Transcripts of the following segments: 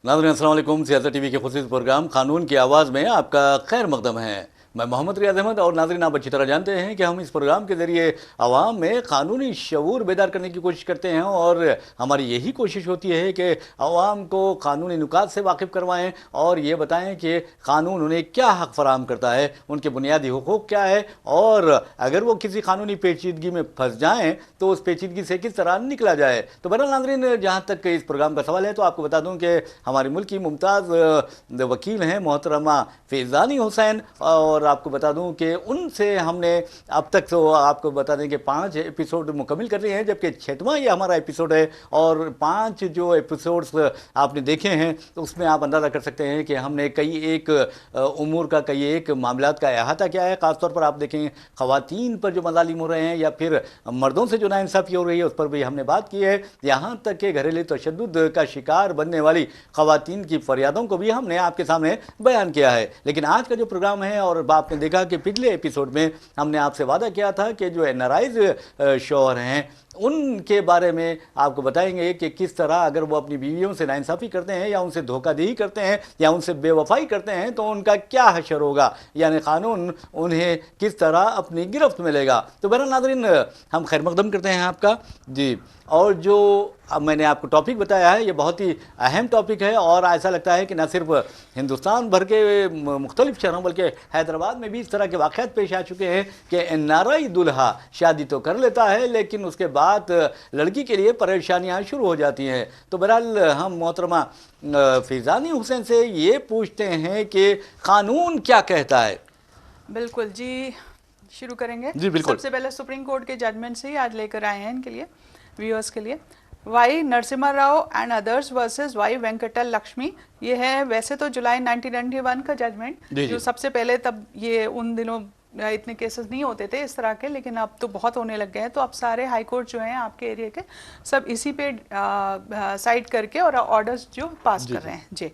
नाज़रीन अस्सलाम वालेकुम। सियासत टीवी के खुसूसी प्रोग्राम कानून की आवाज़ में आपका खैर मकदम है। मैं मोहम्मद रियाज अहमद। और नाज़रीन, आप अच्छी तरह जानते हैं कि हम इस प्रोग्राम के ज़रिए आवाम में कानूनी शऊर बेदार करने की कोशिश करते हैं और हमारी यही कोशिश होती है कि आवाम को कानूनी नुकात से वाकिफ़ करवाएं और ये बताएं कि कानून उन्हें क्या हक़ फराहम करता है, उनके बुनियादी हुकूक़ क्या है, और अगर वो किसी कानूनी पेचीदगी में फंस जाएँ तो उस पेचीदगी से किस तरह निकला जाए। तो बहरहाल नाज़रीन, जहाँ तक इस प्रोग्राम का सवाल है तो आपको बता दूँ कि हमारे मुल्क की मुमताज़ वकील हैं मोहतरमा फैज़ानी हुसैन, और आपको बता दूं कि उनसे हमने अब तक तो आपको बता दें कि 5 एपिसोड मुकम्मिल कर लिए हैं, जबकि 6वां ये हमारा एपिसोड है। और 5 जो एपिसोड्स आपने देखे हैं तो उसमें आप अंदाज़ा कर सकते हैं कि हमने कई एक उमूर का, कई एक मामलात का अहाता किया है। ख़ासतौर पर आप देखें ख़वातीन पर जो मज़ालिम हो रहे हैं या फिर मर्दों से जो नाइंसाफ़ी हो रही है उस पर भी हमने बात की है। यहाँ तक कि घरेलू तशद्दुद का शिकार बनने वाली ख़वातीन की फ़रियादों को भी हमने आपके सामने बयान किया है। लेकिन आज का जो प्रोग्राम है, और आपने देखा कि पिछले एपिसोड में हमने आपसे वादा किया था कि जो एनआरआईज़ शौहर हैं उनके बारे में आपको बताएंगे कि किस तरह अगर वो अपनी बीवियों से नाइंसाफ़ी करते हैं या उनसे धोखाधड़ी करते हैं या उनसे बेवफाई करते हैं तो उनका क्या हशर होगा, यानी कानून उन्हें किस तरह अपनी गिरफ्त में लेगा। तो बहरहाल नाज़रीन, हम खैर मकदम करते हैं आपका जी। और जो अब मैंने आपको टॉपिक बताया है ये बहुत ही अहम टॉपिक है, और ऐसा लगता है कि न सिर्फ हिंदुस्तान भर के मुख्तलिफ शहरों बल्कि हैदराबाद में भी इस तरह के वाक़यात पेश आ चुके हैं कि एनआरआई दूल्हा शादी तो कर लेता है लेकिन उसके बाद लड़की के लिए परेशानियां शुरू हो जाती हैं। तो बहरहाल हम मोहतरमा फैज़ानी हुसैन से ये पूछते हैं कि कानून क्या कहता है। बिल्कुल जी, शुरू करेंगे जी बिल्कुल। सबसे पहले सुप्रीम कोर्ट के जजमेंट से ही आज लेकर आए हैं इनके लिए, व्यूअर्स के लिए। Y Narasimha Rao and others versus Y Venkata Lakshmi, ये है वैसे तो जुलाई 1991 का जजमेंट, जो सबसे पहले तब ये उन दिनों इतने केसेस नहीं होते थे इस तरह के, लेकिन अब तो बहुत होने लग गए हैं। तो अब सारे हाई कोर्ट जो हैं आपके एरिया के सब इसी पे साइड करके और ऑर्डर्स जो पास कर रहे हैं जी।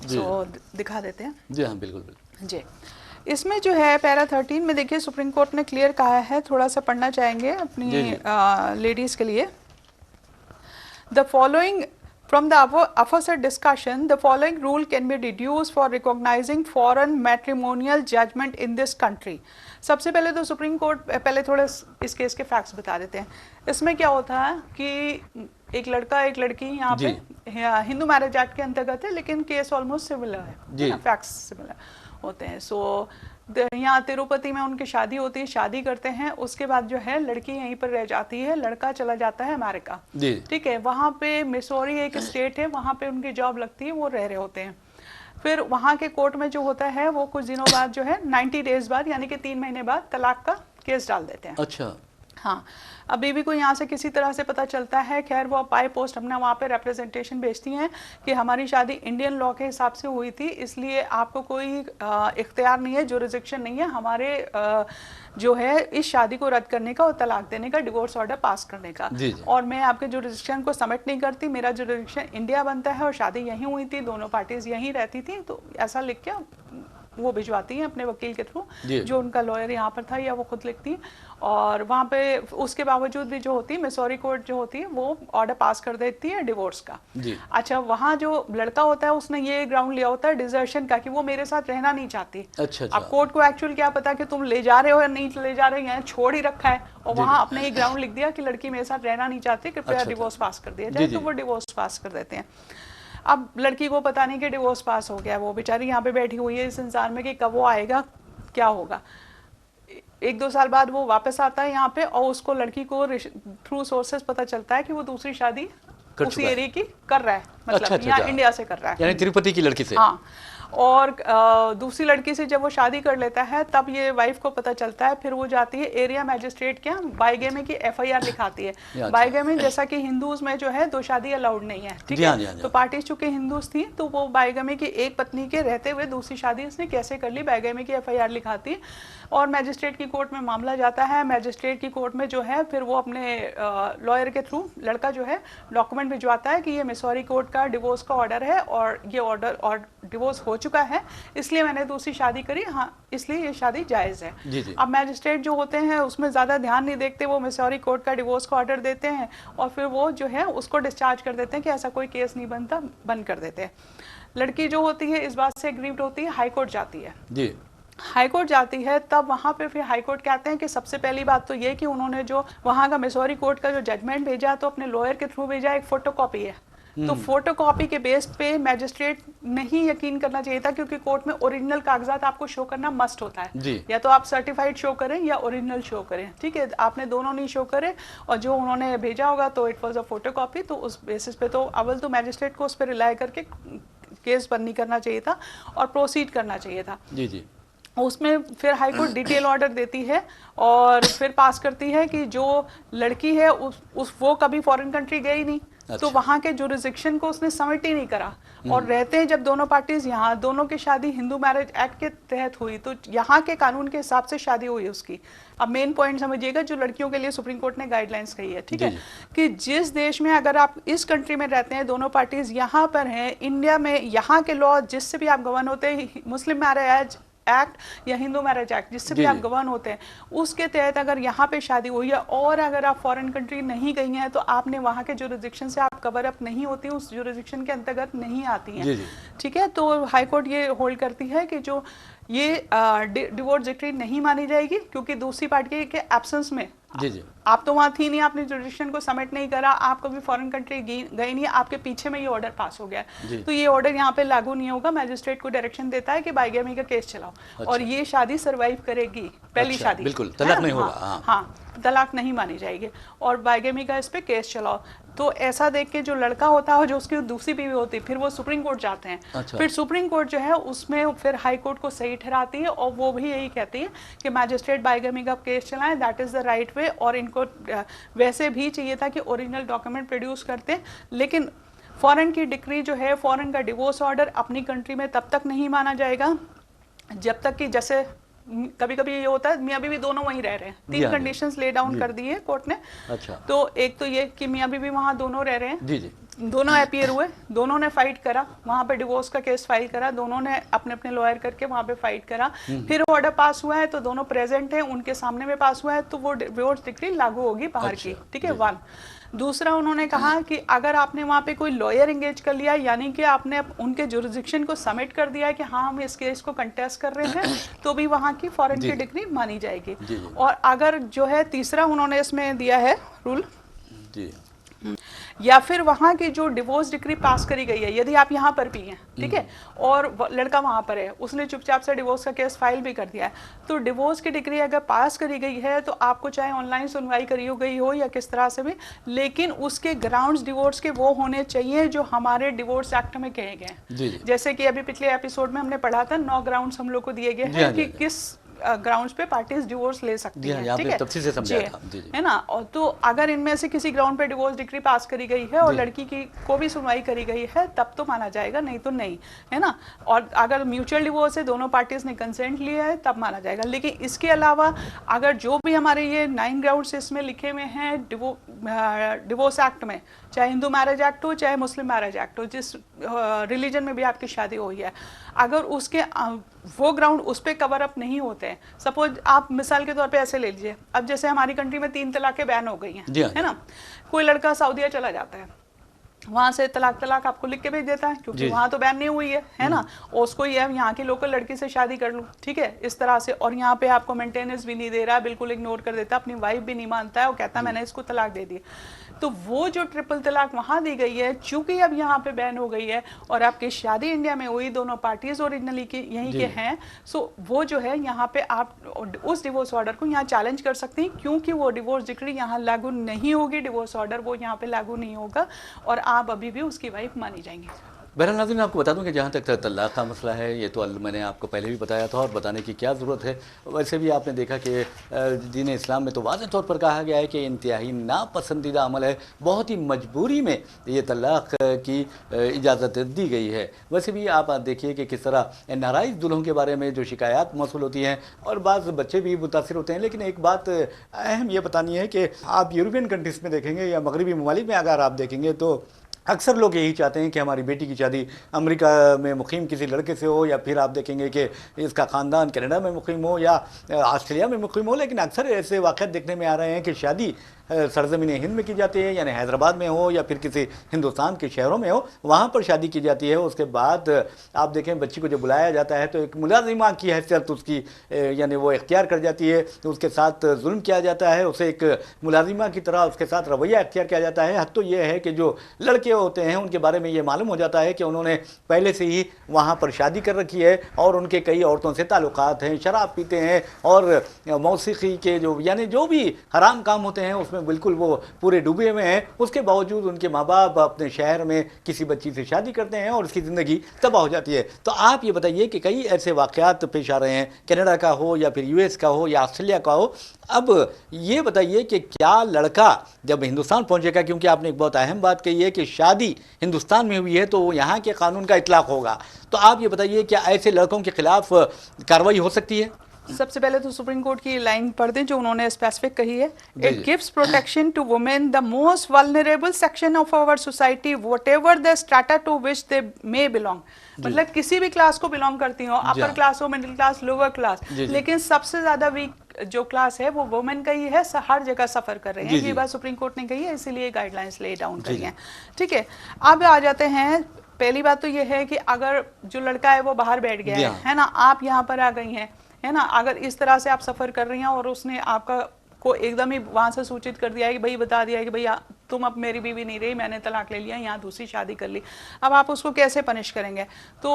सो दिखा देते हैं। जी हाँ बिल्कुल बिल्कुल जी। इसमें जो है पैरा 13 में देखिए सुप्रीम कोर्ट ने क्लियर कहा है, थोड़ा सा पढ़ना चाहेंगे अपनी लेडीज़ के लिए। The following from the aforesaid discussion, the following rule can be deduced for recognizing foreign matrimonial judgment in this country. सबसे पहले तो सुप्रीम कोर्ट पहले थोड़े इस केस के फैक्ट्स बता देते हैं। इसमें क्या होता है कि एक लड़का एक लड़की यहाँ पे हिंदू मैरिज एक्ट के अंतर्गत है, लेकिन केस ऑलमोस्ट सिमिलर है, फैक्ट्स सिमिलर होते हैं। सो यहाँ तिरुपति में उनकी शादी होती है, शादी करते हैं, उसके बाद जो है लड़की यहीं पर रह जाती है, लड़का चला जाता है अमेरिका, ठीक है। वहाँ पे मिसौरी एक स्टेट है, वहाँ पे उनकी जॉब लगती है, वो रह रहे होते हैं। फिर वहाँ के कोर्ट में जो होता है वो कुछ दिनों बाद जो है 90 डेज बाद यानी कि 3 महीने बाद तलाक का केस डाल देते हैं। अच्छा हाँ, अब बीवी को यहाँ से किसी तरह से पता चलता है, खैर वो बाय पोस्ट अपना वहाँ पे रिप्रेजेंटेशन भेजती हैं कि हमारी शादी इंडियन लॉ के हिसाब से हुई थी, इसलिए आपको कोई इख्तियार नहीं है, जुरिसडिक्शन नहीं है हमारे जो है इस शादी को रद्द करने का और तलाक देने का, डिवोर्स ऑर्डर पास करने का। और मैं आपके जुरिसडिक्शन को सबमिट नहीं करती, मेरा जुरिसडिक्शन इंडिया बनता है और शादी यहीं हुई थी, दोनों पार्टीज यहीं रहती थी। तो ऐसा लिख के वो भिजवाती हैं अपने वकील के थ्रू, जो उनका लॉयर यहाँ पर था, या वो खुद लिखती है। और वहाँ पे उसके बावजूद भी जो होती है मिसौरी कोर्ट जो होती है वो ऑर्डर पास कर देती है डिवोर्स का। अच्छा, वहाँ जो लड़का होता है उसने ये ग्राउंड लिया होता है डिजर्शन का कि वो मेरे साथ रहना नहीं चाहती। अच्छा। अब कोर्ट को एक्चुअल क्या पता कि तुम ले जा रहे हो या नहीं ले जा रहे हो, यहाँ छोड़ ही रखा है, और वहाँ अपने ही ग्राउंड लिख दिया कि लड़की मेरे साथ रहना नहीं चाहती, कृपया डिवोर्स पास कर दिया जाए। तो वो डिवोर्स पास कर देते हैं। अब लड़की को पता नहीं कि डिवोर्स पास हो गया, वो बेचारी यहाँ पे बैठी हुई है इस संसार में कि कब वो आएगा, क्या होगा। 1-2 साल बाद वो वापस आता है यहाँ पे, और उसको लड़की को थ्रू सोर्सेस पता चलता है कि वो दूसरी शादी उसी एरिया की कर रहा है, मतलब यहाँ इंडिया से कर रहा है, यानी तिरुपति की लड़की से। हाँ, और दूसरी लड़की से जब वो शादी कर लेता है तब ये वाइफ को पता चलता है। फिर वो जाती है एरिया मैजिस्ट्रेट के यहाँ, बाइगेमी की एफआईआर लिखाती है। बाइगेमी जैसा कि हिंदूज में जो है 2 शादी अलाउड नहीं है, ठीक है। तो पार्टी चूंकि हिंदूज थी तो वो बाइगेमी की एक पत्नी के रहते हुए दूसरी शादी उसने कैसे कर ली, बाइगेमी की एफआईआर लिखाती है और मैजिस्ट्रेट की कोर्ट में मामला जाता है। मैजिस्ट्रेट की कोर्ट में जो है फिर वो अपने लॉयर के थ्रू लड़का जो है डॉक्यूमेंट भिजवाता है कि ये मिसौरी कोर्ट का डिवोर्स का ऑर्डर है और ये ऑर्डर और डिवोर्स हो चुका है, इसलिए मैंने दूसरी शादी करी, हाँ इसलिए ये शादी जायज़ है। जी जी। अब मैजिस्ट्रेट जो होते हैं उसमें ज़्यादा ध्यान नहीं देखते, वो मिसौरी कोर्ट का डिवोर्स का ऑर्डर देते हैं और फिर वो जो है उसको डिस्चार्ज कर देते हैं कि ऐसा कोई केस नहीं बनता, बंद कर देते हैं। लड़की जो होती है इस बात से एग्रीव्ड होती है, हाई कोर्ट जाती है। जी। हाई कोर्ट जाती है, तब वहाँ पे फिर हाई कोर्ट कहते हैं कि सबसे पहली बात तो ये कि उन्होंने जो वहाँ का मिसौरी कोर्ट का जो जजमेंट भेजा तो अपने लॉयर के थ्रू भेजा, एक फोटोकॉपी है। तो फोटोकॉपी के बेस पे मैजिस्ट्रेट नहीं यकीन करना चाहिए था, क्योंकि कोर्ट में ओरिजिनल कागजात आपको शो करना मस्ट होता है जी। या तो आप सर्टिफाइड शो करें या ओरिजिनल शो करें, ठीक है। आपने दोनों नहीं शो करे और जो उन्होंने भेजा होगा तो इट वाज अ फोटोकॉपी, तो उस बेसिस पे तो अव्वल तो मैजिस्ट्रेट को उस पर रिलाई करके केस बंद नहीं करना चाहिए था और प्रोसीड करना चाहिए था। जी जी। उसमें फिर हाई कोर्ट डिटेल ऑर्डर देती है और फिर पास करती है कि जो लड़की है उस वो कभी फॉरेन कंट्री गई नहीं, तो अच्छा। वहाँ के जुरिस्डिक्शन को उसने सबमिट ही नहीं करा और रहते हैं जब दोनों पार्टीज यहाँ, दोनों की शादी हिंदू मैरिज एक्ट के तहत हुई, तो यहाँ के कानून के हिसाब से शादी हुई उसकी। अब मेन पॉइंट समझिएगा जो लड़कियों के लिए सुप्रीम कोर्ट ने गाइडलाइंस कही है, ठीक है, कि जिस देश में अगर आप इस कंट्री में रहते हैं, दोनों पार्टीज यहाँ पर हैं, इंडिया में यहाँ के लॉ जिससे भी आप गवर्न होते हैं, मुस्लिम मैरिज एक्ट या हिंदू मैरिज एक्ट जिससे भी आप गवर्न होते हैं, उसके तहत अगर यहाँ पे शादी हुई है और अगर आप फॉरेन कंट्री नहीं गई हैं तो आपने वहाँ के जुरिस्डिक्शन से आप कवर अप नहीं होती, उस जुरिस्डिक्शन के अंतर्गत नहीं आती हैं, ठीक है। तो हाई कोर्ट ये होल्ड करती है कि जो ये डिवोर्स डिक्री नहीं मानी जाएगी, क्योंकि दूसरी पार्टी के एब्सेंस में जी जी। आप तो वहाँ थी नहीं, आपने जुडिक्शन को सबमिट नहीं करा, आप कभी फॉरेन कंट्री गई नहीं, आपके पीछे में ये ऑर्डर पास हो गया, तो ये ऑर्डर यहाँ पे लागू नहीं होगा। मैजिस्ट्रेट को डायरेक्शन देता है कि बाइगेमी का केस चलाओ। अच्छा। और ये शादी सरवाइव करेगी, पहली अच्छा, शादी, बिल्कुल तलाक नहीं होगा। हाँ, तलाक नहीं मानी जाएगी और बाइगेमी का इस पे केस चलाओ। तो ऐसा देख के जो लड़का होता है जो उसकी दूसरी बीवी होती है, फिर वो सुप्रीम कोर्ट जाते हैं। अच्छा। फिर सुप्रीम कोर्ट जो है उसमें फिर हाई कोर्ट को सही ठहराती है और वो भी यही कहती है कि मैजिस्ट्रेट बाइगेमी का केस चलाएं, that is the right way. और इनको वैसे भी चाहिए था कि ओरिजिनल डॉक्यूमेंट प्रोड्यूस करते, लेकिन फॉरेन की डिक्री जो है, फॉरेन का डिवोर्स ऑर्डर अपनी कंट्री में तब तक नहीं माना जाएगा जब तक कि, जैसे कभी कभी ये होता है मियाँ बीवी दोनों वहीं रह रहे हैं, 3 कंडीशंस ले डाउन कर दी है कोर्ट ने। अच्छा। तो एक तो ये कि मियाँ बीवी वहाँ दोनों रह रहे हैं, जी जी, दोनों अपीयर हुए, दोनों ने फाइट करा, वहाँ पे डिवोर्स का केस फाइल करा, दोनों ने अपने अपने लॉयर करके वहाँ पे फाइट करा, फिर ऑर्डर पास हुआ है तो दोनों प्रेजेंट हैं, उनके सामने में पास हुआ है तो वो डिवोर्स डिक्री लागू होगी बाहर की, ठीक है, 1। दूसरा उन्होंने कहा कि अगर आपने वहाँ पे कोई लॉयर एंगेज कर लिया, यानी कि आपने उनके जुरिस्डिक्शन को सबमिट कर दिया है कि हाँ हम इस केस को कंटेस्ट कर रहे हैं, तो भी वहाँ की फॉरेन की डिक्री मानी जाएगी। और अगर जो है तीसरा उन्होंने इसमें दिया है रूल जी, या फिर वहाँ की जो डिवोर्स डिक्री पास करी गई है, यदि आप यहाँ पर भी हैं, ठीक है, और लड़का वहाँ पर है, उसने चुपचाप से डिवोर्स का केस फाइल भी कर दिया है, तो डिवोर्स की डिक्री अगर पास करी गई है तो आपको चाहे ऑनलाइन सुनवाई करी हो गई हो या किस तरह से भी, लेकिन उसके ग्राउंड्स डिवोर्स के वो होने चाहिए जो हमारे डिवोर्स एक्ट में कहे गए हैं। जैसे कि अभी पिछले एपिसोड में हमने पढ़ा था 9 ग्राउंड्स हम लोग को दिए गए हैं कि किस ग्राउंड्स पे पार्टीज डिवोर्स ले सकती हैं, ठीक है, तफसील से समझाया था, है ना। और तो अगर इनमें से किसी ग्राउंड पे डिवोर्स डिक्री पास करी गई है और लड़की की को भी सुनवाई करी गई है तब तो माना जाएगा, नहीं तो नहीं, है ना। और अगर म्यूचुअल डिवोर्स है, दोनों पार्टीज ने कंसेंट लिया है, तब माना जाएगा। लेकिन इसके अलावा अगर जो भी हमारे ये 9 ग्राउंड्स इसमें लिखे हुए हैं डिवोर्स एक्ट में, चाहे हिंदू मैरिज एक्ट हो चाहे मुस्लिम मैरिज एक्ट हो, जिस रिलीजन में भी आपकी शादी हुई है, अगर उसके वो ग्राउंड उस पर कवर अप नहीं होते हैं, सपोज आप मिसाल के तौर पे ऐसे ले लीजिए, अब जैसे हमारी कंट्री में 3 तलाकें बैन हो गई हैं, है ना, कोई लड़का सऊदीया चला जाता है, वहाँ से तलाक आपको लिख के भेज देता है क्योंकि वहाँ तो बैन नहीं हुई है ना, और उसको ये यहाँ की लोकल लड़की से शादी कर लूँ, ठीक है, इस तरह से, और यहाँ पे आपको मेंटेनेंस भी नहीं दे रहा, बिल्कुल इग्नोर कर देता, अपनी वाइफ भी नहीं मानता है और कहता है मैंने इसको तलाक दे दी। तो वो जो ट्रिपल तलाक वहाँ दी गई है, चूंकि अब यहाँ पे बैन हो गई है और आपकी शादी इंडिया में हुई, दोनों पार्टीज ओरिजिनली की यहीं के हैं, सो वो जो है यहाँ पे आप उस डिवोर्स ऑर्डर को यहाँ चैलेंज कर सकते हैं, क्योंकि वो डिवोर्स डिक्री यहाँ लागू नहीं होगी, डिवोर्स ऑर्डर वो यहाँ पे लागू नहीं होगा और आप अभी भी उसकी वाइफ मानी जाएंगी। बहरहाल नाज़रीन, आपको बता दूं कि जहाँ तक तलाक़ का मसला है, ये तो मैंने आपको पहले भी बताया था और बताने की क्या ज़रूरत है। वैसे भी आपने देखा कि दीन इस्लाम में तो वाज़ेह तौर पर कहा गया है कि इंतहाई नापसंदीदा अमल है, बहुत ही मजबूरी में ये तलाक़ की इजाज़त दी गई है। वैसे भी आप देखिए कि किस तरह नाराइज़ दुल्हों के बारे में जो शिकायत मौसूल होती हैं और बाज़ बच्चे भी मुतासिर होते हैं। लेकिन एक बात अहम ये बतानी है कि आप यूरोपियन कंट्रीज़ में देखेंगे या मगरबी ममालिक में अगर आप देखेंगे तो अक्सर लोग यही चाहते हैं कि हमारी बेटी की शादी अमेरिका में मुकीम किसी लड़के से हो, या फिर आप देखेंगे कि इसका ख़ानदान कनाडा में मुकीम हो या ऑस्ट्रेलिया में मुकीम हो। लेकिन अक्सर ऐसे वाक़यात देखने में आ रहे हैं कि शादी सरज़मीन हिंद में की जाती है, यानी हैदराबाद में हो या फिर किसी हिंदुस्तान के शहरों में हो, वहाँ पर शादी की जाती है। उसके बाद आप देखें बच्ची को जब बुलाया जाता है तो एक मुलाजिमा की हैसियत उसकी यानी वो इख्तियार कर जाती है, उसके साथ जुल्म किया जाता है, उसे एक मुलाजिमा की तरह उसके साथ रवैया इख्तियार किया जाता है। हद तो ये है कि जो लड़के होते हैं उनके बारे में ये मालूम हो जाता है कि उन्होंने पहले से ही वहाँ पर शादी कर रखी है और उनके कई औरतों से ताल्लुकात हैं, शराब पीते हैं और मौसीकी के जो यानी जो भी हराम काम होते हैं उसमें बिल्कुल वो पूरे डूबे हुए हैं। उसके बावजूद उनके माँ बाप अपने शहर में किसी बच्ची से शादी करते हैं और उसकी ज़िंदगी तबाह हो जाती है। तो आप ये बताइए कि कई ऐसे वाक़यात पेश आ रहे हैं, कनाडा का हो या फिर यूएस का हो या ऑस्ट्रेलिया का हो। अब ये बताइए कि क्या लड़का जब हिंदुस्तान पहुंचेगा, क्योंकि आपने एक बहुत अहम बात कही है कि शादी हिंदुस्तान में हुई है तो यहाँ के कानून का इतलाक़ होगा, तो आप ये बताइए क्या ऐसे लड़कों के खिलाफ कार्रवाई हो सकती है? सबसे पहले तो सुप्रीम कोर्ट की लाइन पढ़ दें जो उन्होंने स्पेसिफिक कही है, it gives protection to women the most vulnerable section of our society whatever the strata to which they may belong. मतलब किसी भी क्लास को बिलोंग करती हो, अपर क्लास हो, मिडिल क्लास, लोअर क्लास, लेकिन सबसे ज्यादा वीक जो क्लास है वो वुमेन का ही है, हर जगह सफर कर रहे हैं। ये बात सुप्रीम कोर्ट ने कही है, इसीलिए गाइडलाइंस ले डाउन करी है। ठीक है, अब आ जाते हैं, पहली बात तो ये है कि अगर जो लड़का है वो बाहर बैठ गया है ना, आप यहाँ पर आ गई हैं, है ना, अगर इस तरह से आप सफ़र कर रही हैं और उसने आपका को एकदम ही वहाँ से सूचित कर दिया है कि भाई, बता दिया है कि भैया तुम अब मेरी बीवी नहीं रही, मैंने तलाक ले लिया, यहाँ दूसरी शादी कर ली, अब आप उसको कैसे पनिश करेंगे? तो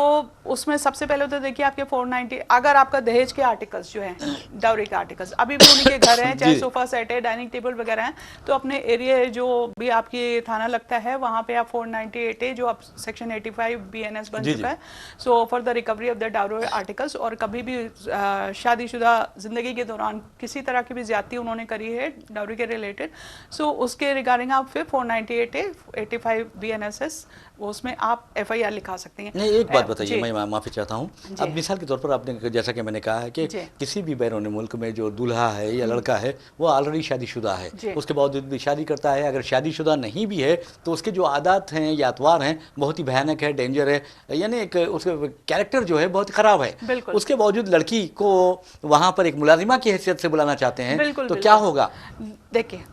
उसमें सबसे पहले तो देखिए आपके 490, अगर आपका दहेज के आर्टिकल्स जो हैं, डाउरी के आर्टिकल्स अभी भी उनके घर हैं, चाहे सोफा सेट है, डाइनिंग टेबल वगैरह हैं, तो अपने एरिया जो भी आपकी थाना लगता है वहाँ पे आप 498A जो अब सेक्शन 85 BNS बन चुका है, so for the recovery of the dowry articles, और कभी भी शादीशुदा जिंदगी के दौरान किसी तरह की भी ज्यादती उन्होंने करी है डाउरी के रिलेटेड, सो उसके रिगार्डिंग आप फिर 498A 85 BNSS उसमें आप FIR लिखा सकते हैं। नहीं, एक बात बताइए, मैं माफ़ी चाहता हूँ। अब मिसाल के तौर पर आपने जैसा कि मैंने कहा है कि किसी भी बैरून मुल्क में जो दूल्हा है या लड़का है वो ऑलरेडी शादीशुदा है, उसके बावजूद भी शादी करता है, अगर शादीशुदा नहीं भी है तो उसके जो आदत हैं या अतवार हैं बहुत ही भयानक है, डेंजर है, यानी एक उसका कैरेक्टर जो है बहुत ख़राब है, उसके बावजूद लड़की को वहाँ पर एक मुलाजिमा की हैसियत से बुलाना चाहते हैं, तो क्या होगा? देखिए,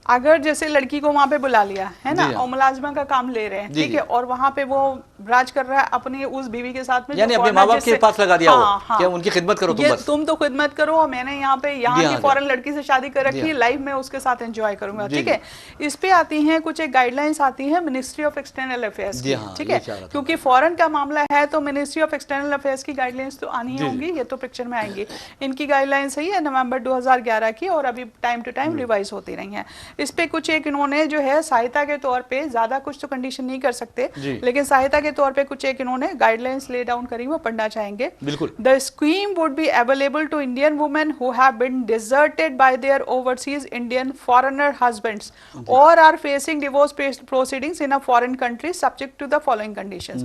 अगर जैसे लड़की को वहां पे बुला लिया है ना और मुलाजमा का काम ले रहे हैं, ठीक है, और वहां पे वो राज कर रहा है अपनी उस बीवी के साथ में, यानी अपने माँ बाप के पास लगा दिया हो कि उनकी खिदमत करो, तुम तो खिदमत करो, मैंने यहाँ पे की फॉरेन लड़की से शादी कर रखी है, लाइफ में उसके साथ एंजॉय करूंगा। ठीक है, इस पे आती हैं कुछ एक गाइडलाइंस आती है मिनिस्ट्री ऑफ एक्सटर्नल अफेयर्स की, ठीक है, क्योंकि फॉरेन का मामला है तो मिनिस्ट्री ऑफ एक्सटर्नल अफेयर्स की गाइडलाइंस तो आनी होंगी, ये तो पिक्चर में आएंगी। इनकी गाइडलाइंस है नवंबर 2011 की और अभी टाइम टू टाइम रिवाइज होती रही है। इस पे कुछ एक इन्होंने जो है सहायता के तौर पे, ज्यादा कुछ तो कंडीशन नहीं कर सकते, लेकिन सहायता के तौर पे कुछ एक इन्होंने गाइडलाइंस ले डाउन करी, वो पढ़ना चाहेंगे। बिल्कुल। The scheme would be available to Indian women who have been deserted by their overseas Indian foreigner husbands और are facing divorce proceedings in a foreign country subject to the following conditions.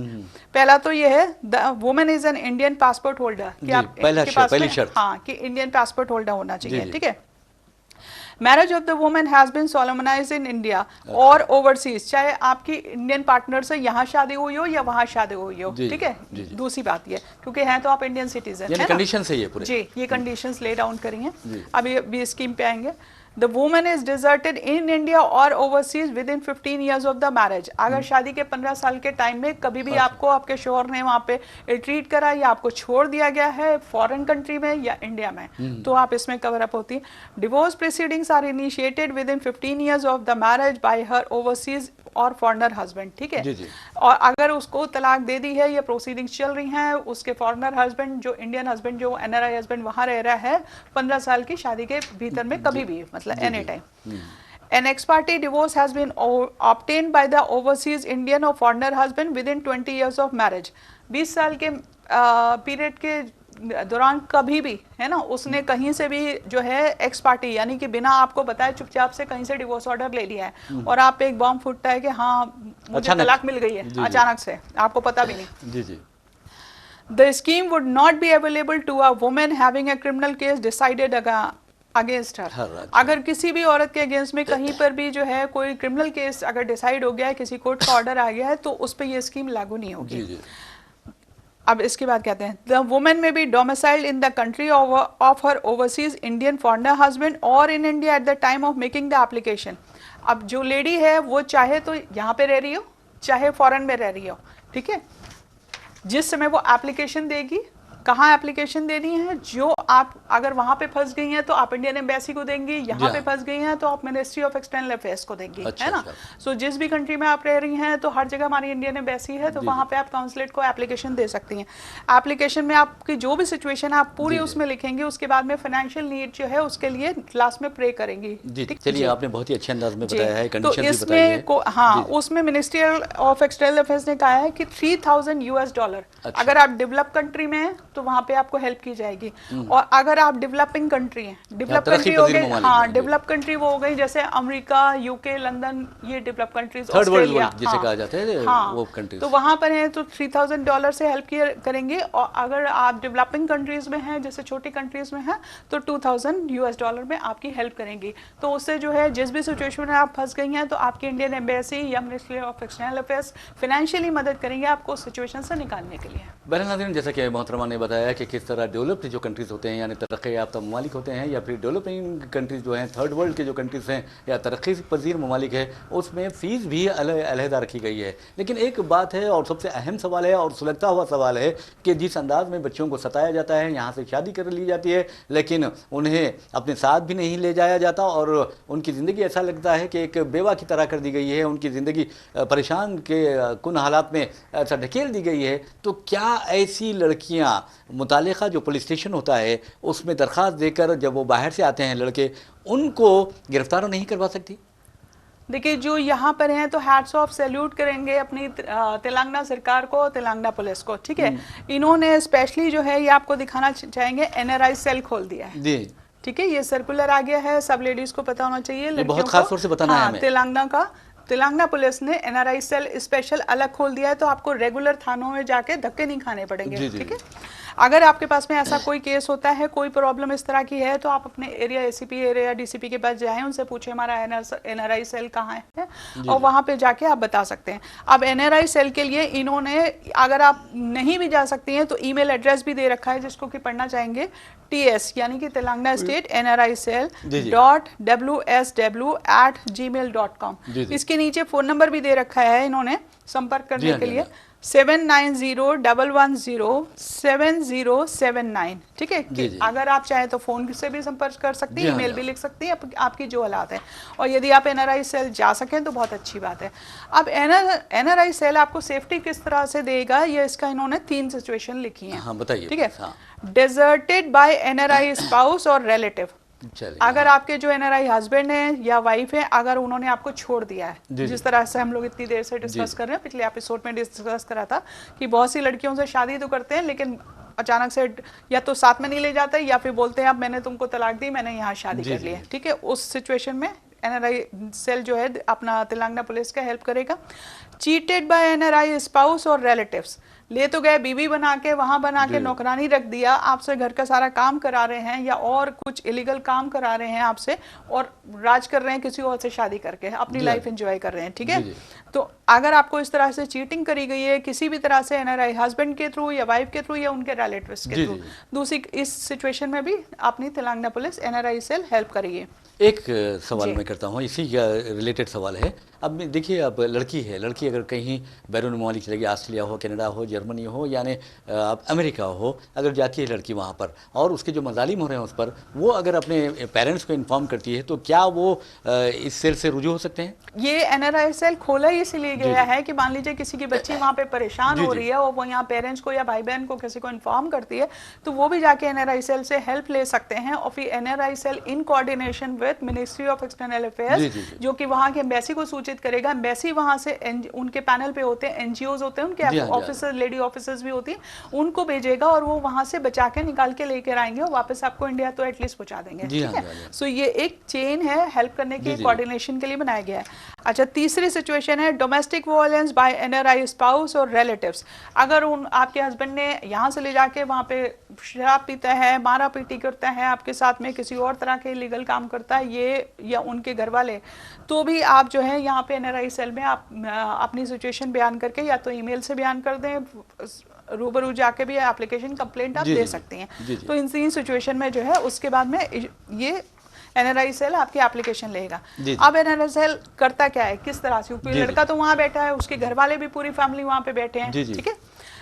पहला तो ये है the women is an Indian passport holder, कि आप पहली शर्त, हाँ, कि इंडियन पासपोर्ट होल्डर होना चाहिए। ठीक है, marriage of the women has been solemnised in India और ओवरसीज, चाहे आपकी इंडियन पार्टनर से यहाँ शादी हुई हो या वहाँ शादी हुई हो। ठीक है, दूसरी बात ये, क्योंकि हैं तो आप इंडियन सिटीजन है, कंडीशन से ये पूरे जी, ये कंडीशंस ले डाउन करी हैं। अभी स्कीम पे आएंगे। The woman is deserted in India or overseas within 15 years of the marriage। अगर शादी के 15 साल के टाइम में कभी भी आपको आपके शोहर ने वहाँ पे ट्रीट करा या आपको छोड़ दिया गया है फॉरेन कंट्री में या इंडिया में, तो आप इसमें कवर अप होती है। Divorce proceedings are initiated within 15 years of the marriage by her overseas और फॉरेनर हस्बैंड। ठीक है, और अगर उसको तलाक दे दी है या प्रोसीडिंग्स चल रही हैं, उसके फॉरेनर हस्बैंड जो इंडियन हस्बैंड जो NRI हस्बैंड वहां रह रहा है 15 साल की शादी के भीतर में कभी भी, मतलब any time. An ex parte divorce has been obtained by the overseas Indian or foreigner husband within 20 years of marriage। 20 साल के पीरियड के दौरान कभी भी, है ना, उसने कहीं से भी जो है एक्स पार्टी यानी कि बिना आपको बताए चुपचाप से कहीं से डिवोर्स ऑर्डर ले लिया है और आप पे एक बॉम्ब फूटता है कि हाँ मुझे तलाक मिल गई है, अचानक से, आपको पता भी नहीं। जी जी। The scheme would not be available to a woman having a criminal case decided against her. अच्छा। अगर किसी भी औरत के अगेंस्ट में कहीं पर भी जो है कोई क्रिमिनल केस अगर डिसाइड हो गया है, किसी कोर्ट का ऑर्डर आ गया है, तो उस पर ये स्कीम लागू नहीं होगी। जी जी। अब इसके बाद कहते हैं the women may be domiciled in the country of her overseas Indian foreigner husband और in India at the time of making the application. अब जो लेडी है वो चाहे तो यहाँ पे रह रही हो, चाहे फॉरेन में रह रही हो, ठीक है, जिस समय वो एप्लीकेशन देगी, कहाँ एप्लीकेशन देनी है, जो आप अगर वहां पे फंस गई हैं तो आप इंडियन एम्बेसी को देंगी, यहाँ पे फंस गई हैं तो आप मिनिस्ट्री ऑफ एक्सटर्नल अफेयर्स को देंगी, अच्छा, है ना। सो जिस भी कंट्री में आप रह रही हैं तो हर जगह हमारी इंडियन एम्बेसी है, तो वहां पे आप काउंसलेट को एप्लीकेशन दे सकती हैं। एप्लीकेशन में आपकी जो भी सिचुएशन है आप पूरी उसमें लिखेंगे, उसके बाद में फाइनेंशियल नीड जो है उसके लिए लास्ट में प्रे करेंगी। चलिए, आपने बहुत ही अच्छे अंदाज में बताया है, तो कंडीशन भी बताई इसमें है। हाँ, उसमें मिनिस्ट्री ऑफ एक्सटर्नल अफेयर्स ने कहा है कि $3000 अगर आप डेवलप कंट्री में हैं तो वहां पे आपको हेल्प की जाएगी। और अगर आप डेवलपिंग कंट्री हैं, डेवलप कंट्री हो गए, हाँ डेवलप कंट्री वो हो गई जैसे अमेरिका, यूके, लंदन, ये डेवलप कंट्रीज, ऑस्ट्रेलिया जिसे कहा जाता है, हाँ, वो कंट्रीज, तो वहां पर हैं तो $3000 से हेल्प करेंगे। और अगर आप डेवलपिंग कंट्रीज में हैं, जैसे छोटी कंट्रीज में हैं, तो $2000 में आपकी हेल्प करेंगी। तो उससे जो है जिस भी सिचुएशन में आप फंस गई हैं तो आपकी इंडियन एम्बेसी या ministry of External affairs financially मदद करेंगे आपको उस सिचुएशन से निकालने के लिए। बहरहाल नाज़रीन, जैसा कि मोहतरमा ने बताया कि किस तरह डेवलप्ड जो कंट्रीज़ होते हैं, यानी तरक्की याफ्ता ममालिक होते हैं, या फिर डेवलपिंग कंट्रीज़ जो हैं, थर्ड वर्ल्ड के जो कंट्रीज़ हैं या तरक्की पजीर ममालिक है, उसमें फ़ीस भी अलहदा रखी गई है। लेकिन एक बात है और सबसे अहम सवाल है और सुलगता हुआ सवाल है कि जिस अंदाज में बच्चों को सताया जाता है, यहाँ से शादी कर ली जाती है, लेकिन उन्हें अपने साथ भी नहीं ले जाया जाता और उनकी ज़िंदगी ऐसा लगता है कि एक बेवा की तरह कर दी गई है, उनकी ज़िंदगी परेशान के कुन हालात में ऐसा ढकेल दी गई है। तो क्या ऐसी लड़कियाँ मुतालिका जो पुलिस स्टेशन होता है उसमें दरख्वास्त देकर जब वो बाहर से आते हैं लड़के, उनको गिरफ्तार नहीं करवा सकती? देखिए, जो यहाँ पर हैं तो हैट्स ऑफ सैल्यूट करेंगे अपनी तेलंगाना सरकार को, तेलंगाना पुलिस को, ठीक है। इन्होंने स्पेशली जो है ये आपको दिखाना चाहेंगे, NRI सेल खोल दिया है जी, ठीक है। ये सर्कुलर आ गया है, सब लेडीज को पता होना चाहिए, लड़कियों बहुत खास तौर से बताना है हमें। तेलंगाना पुलिस ने NRI सेल स्पेशल अलग खोल दिया है, तो आपको रेगुलर थानों में जाके धक्के नहीं खाने पड़ेंगे, ठीक है। अगर आपके पास में ऐसा कोई केस होता है, कोई प्रॉब्लम इस तरह की है, तो आप अपने एरिया ACP एरिया DCP के पास जाएं, उनसे पूछें हमारा NRI सेल कहाँ है, और वहाँ पे जाके आप बता सकते हैं। अब NRI सेल के लिए इन्होंने, अगर आप नहीं भी जा सकती हैं तो ईमेल एड्रेस भी दे रखा है, जिसको कि पढ़ना चाहेंगे, TS यानी कि Telangana state NRI cell .wsw@gmail.com। इसके नीचे फ़ोन नंबर भी दे रखा है इन्होंने संपर्क करने के लिए, 7901110709, ठीक है। अगर आप चाहें तो फ़ोन से भी संपर्क कर सकती हैं, ईमेल भी लिख सकती हैं, आपकी जो हालात है। और यदि आप NRI सेल जा सकें तो बहुत अच्छी बात है। अब NRI सेल आपको सेफ्टी किस तरह से देगा, ये इसका इन्होंने 3 सिचुएशन लिखी हैं, हाँ, बताइए, ठीक है। डिजर्टेड बाय NRI स्पाउस और रिलेटिव, अगर आपके जो NRI हस्बैंड हैं या वाइफ है, अगर उन्होंने आपको छोड़ दिया है, जिस तरह से हम लोग इतनी देर से डिस्कस कर रहे हैं, पिछले एपिसोड में डिस्कस करा था कि बहुत सी लड़कियों से शादी तो करते हैं लेकिन अचानक से या तो साथ में नहीं ले जाते या फिर बोलते हैं अब मैंने तुमको तलाक दी, मैंने यहाँ शादी कर ली है, ठीक है। उस सिचुएशन में NRI सेल जो है अपना तेलंगाना पुलिस का हेल्प करेगा। चीटेड बाय NRI स्पाउस और रिलेटिव्स, ले तो गए बीवी बना के, वहां बना के नौकरानी रख दिया, आपसे घर का सारा काम करा रहे हैं या और कुछ इलीगल काम करा रहे हैं आपसे, और राज कर रहे हैं किसी और से शादी करके, अपनी लाइफ एंजॉय कर रहे हैं, ठीक है। तो अगर आपको इस तरह से चीटिंग करी गई है किसी भी तरह से, NRI हस्बैंड के थ्रू या वाइफ के थ्रू या उनके रिलेटिव्स के थ्रू, दूसरी इस सिचुएशन में भी अपनी Telangana police NRI cell help करेगी। एक सवाल मैं करता हूँ, इसी का रिलेटेड सवाल है। अब देखिए, अब लड़की है, लड़की अगर कहीं बैरून ममालिक चलेगी, ऑस्ट्रेलिया हो, कनाडा हो, जर्मनी हो, यानी अमेरिका हो, अगर जाती है लड़की वहाँ पर और उसके जो मजालिम हो रहे हैं उस पर, वो अगर अपने पेरेंट्स को इन्फॉर्म करती है, तो क्या वो इस सेल से रुजू हो सकते हैं? ये NRI सेल खोला ही इसीलिए गया है कि मान लीजिए किसी की बच्ची वहाँ पे परेशान हो रही है और वो यहाँ पेरेंट्स को या भाई बहन को किसी को इन्फॉर्म करती है, तो वो भी जाके NRI सेल से हेल्प ले सकते हैं। और फिर NRI cell in coordination with Ministry of External Affairs, जो कि वहाँ के एम्बेसी को सूचित करेगा, एम्बेसी वहाँ से उनके पैनल पे होते हैं, NGOs होते हैं, उनके ऑफिसर, लेडी ऑफिसर्स भी होती हैं, उनको भेजेगा और वो वहाँ से बचा के निकाल के लेकर आएंगे और वापस आपको इंडिया तो एटलीस्ट पहुँचा देंगे, ठीक है। सो ये एक चेन है, हेल्प करने के कोऑर्डिनेशन के लिए बनाया गया है। अच्छा, तीसरी सिचुएशन है domestic violence by NRI spouse और रिलेटिव्स। अगर उन आपके हस्बैंड ने यहाँ से ले जाके वहाँ पे शराब पीता है, मारा पीटी करता है, आपके साथ में किसी और तरह के इलीगल काम करता है ये या उनके घर वाले, तो भी आप जो है यहाँ पे एनआरआई सेल में आप अपनी सिचुएशन बयान करके या तो ईमेल से बयान कर दें, रूबरू जाके भी एप्लीकेशन कंप्लेंट आप दे सकती हैं। तो इन तीन सिचुएशन में जो है उसके बाद में ये एनआरआई सेल आपकी एप्लीकेशन लेगा। अब एनआरआई सेल करता क्या है, किस तरह से, क्योंकि लड़का तो वहां बैठा है, उसके घर वाले भी पूरी फैमिली वहां पे बैठे हैं, ठीक है।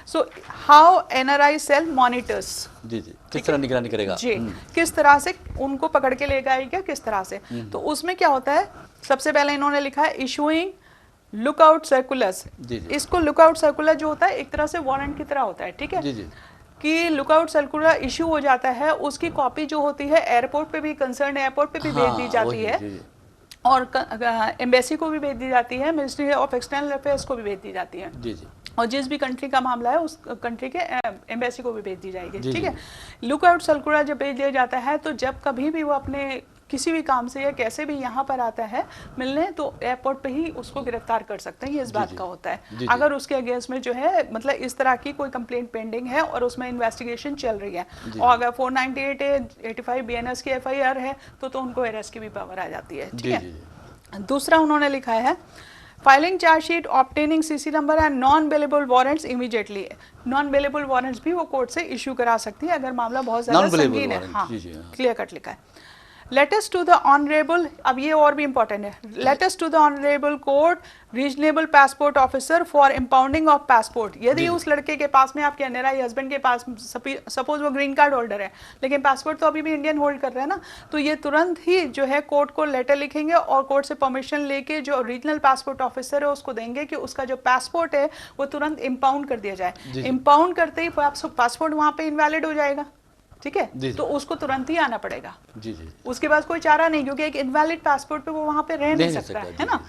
So how NRI cell monitors, जी जी, किस तरह निगरानी करेगा जी, किस तरह से उनको पकड़ के लेगा क्या, किस तरह से। तो उसमें क्या होता है, सबसे पहले इन्होंने लिखा है इशूइंग लुकआउट सर्कुलर्स। इसको लुकआउट सर्कुलर जो होता है एक तरह से वारंट की तरह होता है, ठीक है, कि लुकआउट सर्कुलर इशू हो जाता है, उसकी कॉपी जो होती है एयरपोर्ट पे भी, कंसर्न एयरपोर्ट पे भी भेज दी जाती है, और एम्बेसी को भी भेज दी जाती है, मिनिस्ट्री ऑफ एक्सटर्नल अफेयर्स को भी भेज दी जाती है, और जिस भी कंट्री का मामला है उस कंट्री के एम्बेसी को भी भेज दी जाएगी, ठीक है। लुकआउट सर्कुलर जब भेज दिया जाता है तो जब कभी भी वो अपने किसी भी काम से या कैसे भी यहाँ पर आता है मिलने, तो एयरपोर्ट पे ही उसको गिरफ्तार कर सकते हैं, ये इस बात का होता है। अगर उसके अगेंस्ट में जो है मतलब इस तरह की कोई कंप्लेंट पेंडिंग है और उसमें इन्वेस्टिगेशन चल रही है, और अगर 498 85 BNS की FIR है तो उनको अरेस्ट की भी पावर आ जाती है, ठीक है। दूसरा उन्होंने लिखा है filing chargesheet, obtaining CC number and non bailable warrants immediately. Non bailable warrants भी वो कोर्ट से इशू करा सकती है अगर मामला बहुत ज्यादा संगीन है। हाँ, क्लियर कट लिखा है। लेटेस्ट टू द ऑनरेबल, अब ये और भी इंपॉर्टेंट है, latest to the honourable court reasonable passport officer for impounding of passport. यदि उस लड़के के पास में, आपके एनआरआई हस्बैंड के पास, सपोज वो ग्रीन कार्ड होल्डर है लेकिन पासपोर्ट तो अभी भी इंडियन होल्ड कर रहे हैं ना, तो ये तुरंत ही जो है कोर्ट को लेटर लिखेंगे और कोर्ट से परमिशन लेके जो रीजनल पासपोर्ट ऑफिसर है उसको देंगे कि उसका जो पासपोर्ट है वो तुरंत इंपाउंड कर दिया जाए। इंपाउंड करते ही पासपोर्ट वहां पे इनवैलिड हो जाएगा, ठीक है, तो उसको तुरंत ही आना पड़ेगा। उसके पास कोई चारा नहीं, क्योंकि एक इनवैलिड पासपोर्ट पे वो वहां पे रह नहीं सकता है ना।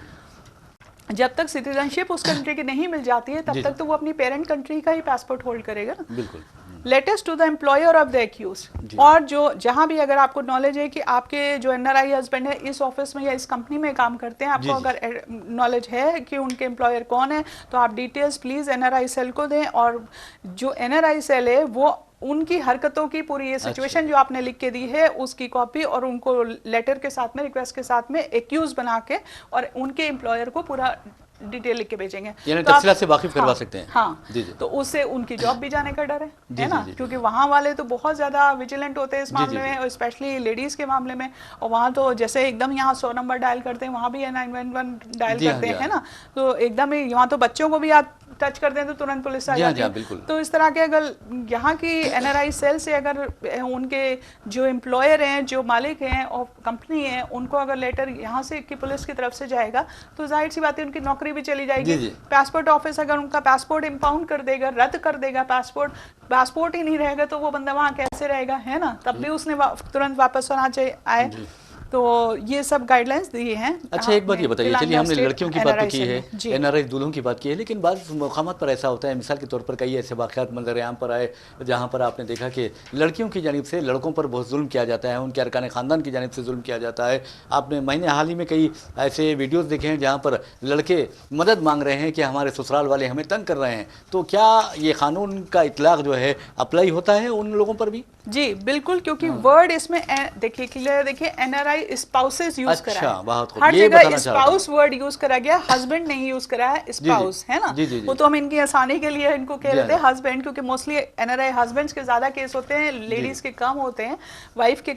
जब तक सिटीजनशिप उस कंट्री की नहीं मिल जाती है तब तक तो वो अपनी पेरेंट कंट्री का ही पासपोर्ट होल्ड करेगा ना। बिल्कुल। Latest to the employer of the accused, और जो जहां भी अगर आपको नॉलेज है कि आपके जो एनआरआई हस्बैंड है इस ऑफिस में या इस कंपनी में काम करते हैं, आपको अगर नॉलेज है कि उनके एम्प्लॉयर कौन है, तो आप डिटेल्स प्लीज एनआरआई सेल को दें, और जो एनआरआई सेल है वो उनकी हरकतों की पूरी ये सिचुएशन जो आपने लिख के दी है उसकी कॉपी और उनको लेटर के साथ में, रिक्वेस्ट के साथ में एक्यूज बना के और उनके एम्प्लॉयर को पूरा डिटेल लिख के भेजेंगे, यानी तफसीलात से वाकिफ करवा सकते हैं। हाँ, तो उससे उनकी जॉब भी जाने का डर है ना, क्योंकि वहाँ वाले तो बहुत ज्यादा विजिलेंट होते हैं इस मामले में, और स्पेशली लेडीज के मामले में। और वहाँ तो जैसे एकदम यहाँ 100 नंबर डायल करते हैं, वहाँ भी 911 डायल करते हैं, है ना, तो एकदम ही वहाँ तो बच्चों को भी आप टच कर दें तो तुरंत पुलिस आ जाती है। तो इस तरह के अगर यहाँ की एनआरआई सेल से अगर उनके जो एम्प्लॉयर हैं, जो मालिक हैं और कंपनी है, उनको अगर लेटर यहाँ से की पुलिस की तरफ से जाएगा तो जाहिर सी बात है उनकी नौकरी भी चली जाएगी। पासपोर्ट ऑफिस अगर उनका पासपोर्ट इंपाउंड कर देगा, रद्द कर देगा, पासपोर्ट ही नहीं रहेगा तो वो बंदा वहाँ कैसे रहेगा, है ना, तब भी उसने तुरंत वापस आना चाहिए आए। तो ये सब गाइडलाइंस दिए हैं। अच्छा, एक बात ये बताइए, चलिए हमने लड़कियों की बात की है, एनआरआई दूल्हों की बात की है, लेकिन बाद मकामात पर ऐसा होता है, मिसाल के तौर पर कई ऐसे वाक़यात मंजर-ए-आम पर आए जहाँ पर आपने देखा कि लड़कियों की जानिब से लड़कों पर बहुत जुल्म किया जाता है, उनके अरकान ख़ानदान की जानिब से जुल्म किया जाता है। आपने मैंने हाल ही में कई ऐसे वीडियोज़ देखे हैं जहाँ पर लड़के मदद मांग रहे हैं कि हमारे ससुराल वाले हमें तंग कर रहे हैं, तो क्या ये कानून का इतलाक़ जो है अप्लाई होता है उन लोगों पर भी? जी बिल्कुल, क्योंकि वर्ड इसमें देखिए क्लियर, देखिए एनआरआई स्पाउसेस यूज करा है, हर जगह स्पाउस वर्ड यूज करा गया, हस्बैंड नहीं यूज करा है, स्पाउस, है ना। वो तो हम इनकी आसानी के लिए इनको कह लेते हैं हस्बैंड, क्योंकि मोस्टली एनआरआई हस्बैंड्स के ज्यादा केस होते हैं, लेडीज के कम होते हैं, वाइफ के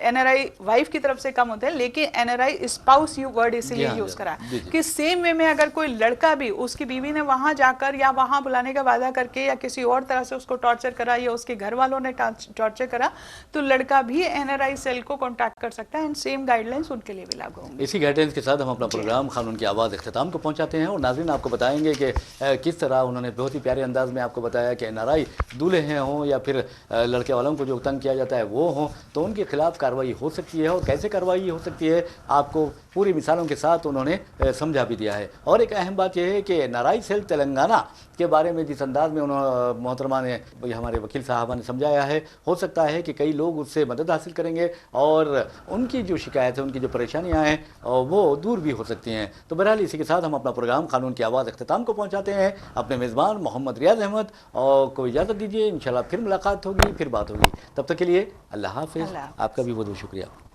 एनआरआई वाइफ की तरफ से कम होते हैं, लेकिन एनआरआई स्पाउस यू वर्ड इसीलिए यूज करा है कि सेम वे में अगर कोई लड़का भी उसकी बीवी ने वहां जाकर या वहां बुलाने का वादा करके या किसी और तरह से उसको टॉर्चर करा या उसके घर वालों ने टॉर्चर करा, तो लड़का भी एनआरआई सेल को कांटेक्ट कर सकता है, एंड सेम गाइडलाइंस उनके लिए भी लागू होंगे। इसी गाइडलाइंस के साथ हम अपना प्रोग्राम कानून की आवाज़ इख्तिताम को पहुंचाते हैं, और नाज़रीन आपको बताएंगे कि किस तरह उन्होंने बहुत ही प्यारे अंदाज में आपको बताया कि एनआरआई दूल्हे हैं हों या फिर लड़के वालों को जो तंग किया जाता है वो हों, तो उनके खिलाफ कार्रवाई हो सकती है, और कैसे कार्रवाई हो सकती है आपको पूरी मिसालों के साथ उन्होंने समझा भी दिया है। और एक अहम बात यह है कि एनआरआई सेल तेलंगाना के बारे में जिस अंदाज में उन्होंने मोहतरमा ने, हमारे वकील साहबा ने समझाया है, हो सकता है कि कई लोग उससे मदद हासिल करेंगे और उनकी जो शिकायत है, उनकी जो परेशानियां हैं वो दूर भी हो सकती हैं। तो बहरहाल इसी के साथ हम अपना प्रोग्राम कानून की आवाज़ अख्ताम को पहुंचाते हैं। अपने मेज़बान मोहम्मद रियाज अहमद और को इजाज़त दीजिए। इंशाल्लाह फिर मुलाकात होगी, फिर बात होगी। तब तक के लिए अल्लाह हाफ़िज़। अल्लाह हाफ़िज़। आपका भी बहुत बहुत शुक्रिया।